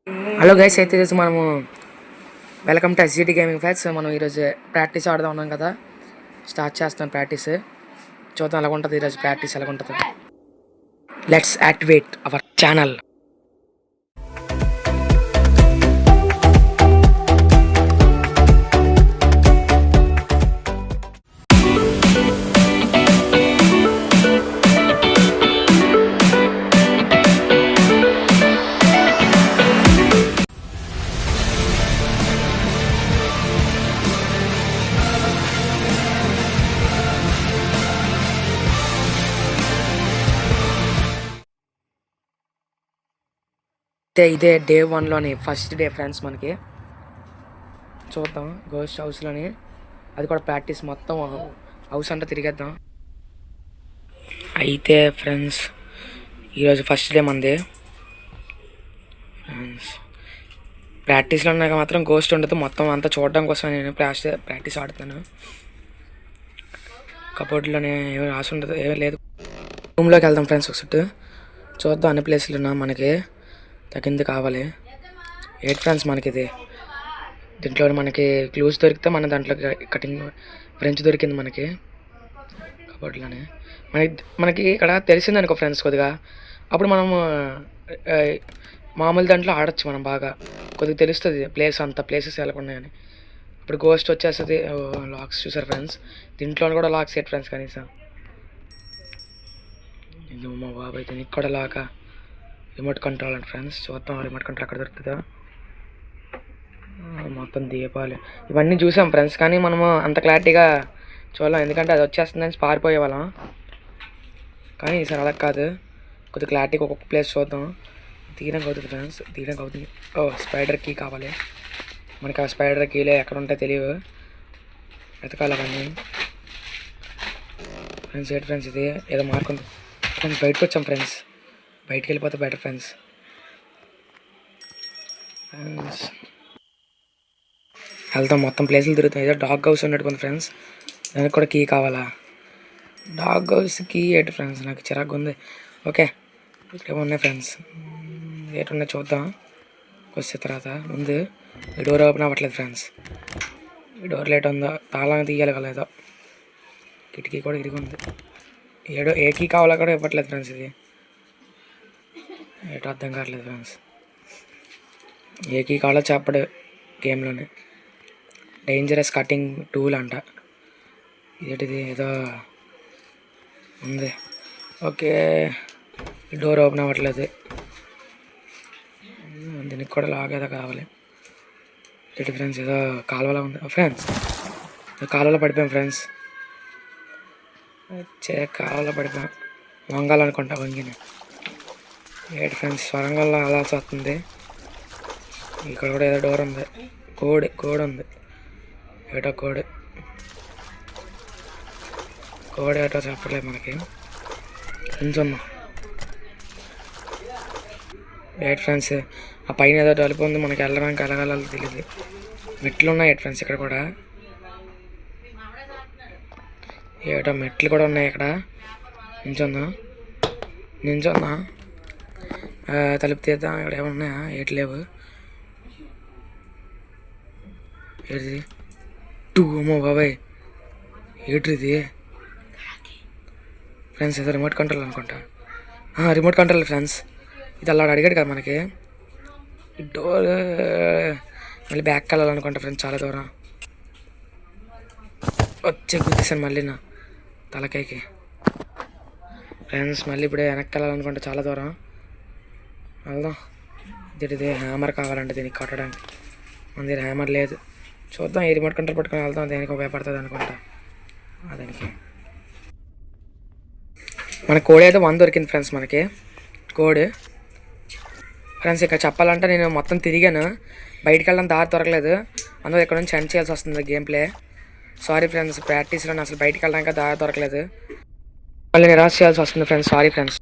Hello guys, అయితే ఈరోజు మనము welcome to SGT gaming facts. మనం ఈరోజు ప్రాక్టీస్ ఆడుదాం ఉన్నాం కదా, స్టార్ట్ చేస్తాం ప్రాక్టీస్. చూద్దాం ఎలాగ ఉంటుంది ఈరోజు ప్రాక్టీస్, ఎలాగ ఉంటుంది. Let's activate our channel. ఇదే డే 1లోని ఫస్ట్ డే ఫ్రెండ్స్. మనకి చూద్దాం గోస్ట్ హౌస్లోని, అది కూడా ప్రాక్టీస్. మొత్తం హౌస్ అంతా తిరిగేద్దాం. అయితే ఫ్రెండ్స్, ఈరోజు ఫస్ట్ డే మంది. ఫ్రెండ్స్ ప్రాక్టీస్లో ఉన్నాక మాత్రం గోస్ట్ ఉండదు. మొత్తం అంతా చూడడం కోసం నేను ప్రాక్టీస్ ఆడుతాను. కబోర్డ్లోనే ఏమి రాసి ఉండదు, ఏమీ లేదు. రూమ్లోకి వెళ్దాం ఫ్రెండ్స్ ఒకసారి. చూద్దాం అన్ని ప్లేస్లు ఉన్నా మనకి తగ్గింది కావాలి. ఎయిట్ ఫ్రెండ్స్ మనకి ఇది. దీంట్లో మనకి క్లూస్ దొరికితే మన దాంట్లో కటింగ్ ఫ్రెంచ్ దొరికింది మనకి కబోర్డ్లోనే. మనకి ఇక్కడ తెలిసిందనుకో ఫ్రెండ్స్ కొద్దిగా, అప్పుడు మనము మామూలు దాంట్లో ఆడచ్చు. మనం బాగా కొద్దిగా తెలుస్తుంది ప్లేసెస్ ఎలా ఉన్నాయని. ఇప్పుడు గోస్ట్ వచ్చేస్తుంది. లాక్స్ చూసారు ఫ్రెండ్స్, దీంట్లో కూడా లాక్స్ ఎయిట్ ఫ్రెండ్స్ కనీసం. ఇది మా బాబు అయితే నీకు కూడా లాగా రిమోట్ కంట్రోల్ అండి ఫ్రెండ్స్. చూద్దాం రిమోట్ కంట్రోల్ ఎక్కడ దొరుకుతుందో. మొత్తం దీపాలు ఇవన్నీ చూసాం ఫ్రెండ్స్, కానీ మనము అంత క్లారిటీగా చూడలేం, ఎందుకంటే అది వచ్చేస్తుందని పారిపోయే వాళ్ళం. కానీ ఈసారి అలా కాదు, కొద్దిగా క్లారిటీగా ఒక్కొక్క ప్లేస్ చూద్దాం. తీయడానికి అవుతుంది ఫ్రెండ్స్, తీయడానికి అవుతుంది. స్పైడర్ కీ కావాలి మనకి. ఆ స్పైడర్ కీలే ఎక్కడ ఉంటాయో తెలియవు, వెతకాలి అవన్నీ ఫ్రెండ్స్. ఏంటి ఫ్రెండ్స్ ఇది ఏదో మార్కుంది ఫ్రెండ్స్. బయటకు వచ్చాం ఫ్రెండ్స్, బయటికి వెళ్ళిపోతే బెటర్ ఫ్రెండ్స్. వెళ్తాం, మొత్తం ప్లేసులు తిరుగుతాం. ఏదో డాగ్ హౌస్ ఉన్నట్టు ఫ్రెండ్స్, దానికి కూడా కీ కావాలా? డాగ్ హౌస్ కీ ఏంటి ఫ్రెండ్స్, నాకు చిరాకు ఉంది. ఓకే, ఇక్కడ ఉన్నాయి ఫ్రెండ్స్, ఏటున్నాయి చూద్దాం వచ్చే తర్వాత. ముందు ఈ డోర్ ఓపెన్ అవ్వట్లేదు ఫ్రెండ్స్. ఈ డోర్ లేట్ ఉందో, తాళం తీయాలి కదా, ఏదో కిటికీ కూడా ఇరిగి ఉంది. ఏ కీ కావాలా కూడా ఇవ్వట్లేదు ఫ్రెండ్స్. ఇది ఏటో అర్థం కావట్లేదు ఫ్రెండ్స్. ఏ కీ కావాలో చెప్పడు గేమ్లోనే. డేంజరస్ కటింగ్ టూల్ అంట. ఏంటిది ఏదో ఉంది. ఓకే, డోర్ ఓపెన్ అవ్వట్లేదు, దీనికి కూడా లాగేదో కావాలి. ఏంటి ఫ్రెండ్స్ ఏదో కాలువలో ఉంది ఫ్రెండ్స్. కాలువలో పడిపోయాం ఫ్రెండ్స్. కాలువలో పడిపోయాం, వంగాలనుకుంటా వంగిన. ఏంటి ఫ్రెండ్స్ స్వరంగంలో అలా వస్తుంది. ఇక్కడ కూడా ఏదో డోర్ ఉంది, కోడ్ ఉంది. ఏటో కోడ్ ఏటో చెప్పట్లేదు మనకి. కొంచెం ఎయిట్ ఫ్రెండ్స్, ఆ పైన ఏదో తలుపు ఉంది, మనకి వెళ్ళడానికి ఎలాగెళ్ళాలో తెలియదు. మెట్లు ఉన్నాయి ఎయిట్ ఫ్రెండ్స్ ఇక్కడ కూడా. ఏటో మెట్లు కూడా ఉన్నాయి ఇక్కడ. నించుందా తలుపు తీద్దాం. ఇక్కడ ఏమన్నాయా? ఏటి లేవు. ఏటిది? అమ్మో బాబాయ్, ఏటిది ఫ్రెండ్స్? ఏదో రిమోట్ కంట్రోల్ అనుకుంటా. Remote control friends. ఇది అలా అడిగాడు కదా మనకి. డోర్ మళ్ళీ బ్యాక్ వెళ్ళాలనుకుంటా ఫ్రెండ్స్, చాలా దూరం వచ్చే గుర్తిస్తాను మళ్ళీ నా తలకాయకి ఫ్రెండ్స్. మళ్ళీ ఇప్పుడే వెనక్కి వెళ్ళాలనుకుంటా, చాలా దూరం వెళ్దాం. ఇది హ్యామర్ కావాలంటే దీనికి కొట్టడానికి, మన దగ్గర హ్యామర్ లేదు. చూద్దాం, ఈ రిమోట్ కంట్రోల్ పట్టుకొని వెళ్దాం, దేనికి ఉపయోగపడుతుంది అనుకుంటా. దానికి మన కోడ్ అయితే 1 దొరికింది ఫ్రెండ్స్ మనకి. కోడ్ ఫ్రెండ్స్ ఇక్కడ చెప్పాలంటే నేను మొత్తం తిరిగాను, బయటికి వెళ్ళడం దారి దొరకలేదు. అందులో ఇక్కడ నుంచి ఎండ్ చేయాల్సి వస్తుంది గేమ్ ప్లే. సారీ ఫ్రెండ్స్, ప్రాక్టీస్లో అసలు బయటికి వెళ్ళడానికి దారి దొరకలేదు, మళ్ళీ నిరాశ చేయాల్సి వస్తుంది ఫ్రెండ్స్. Sorry friends.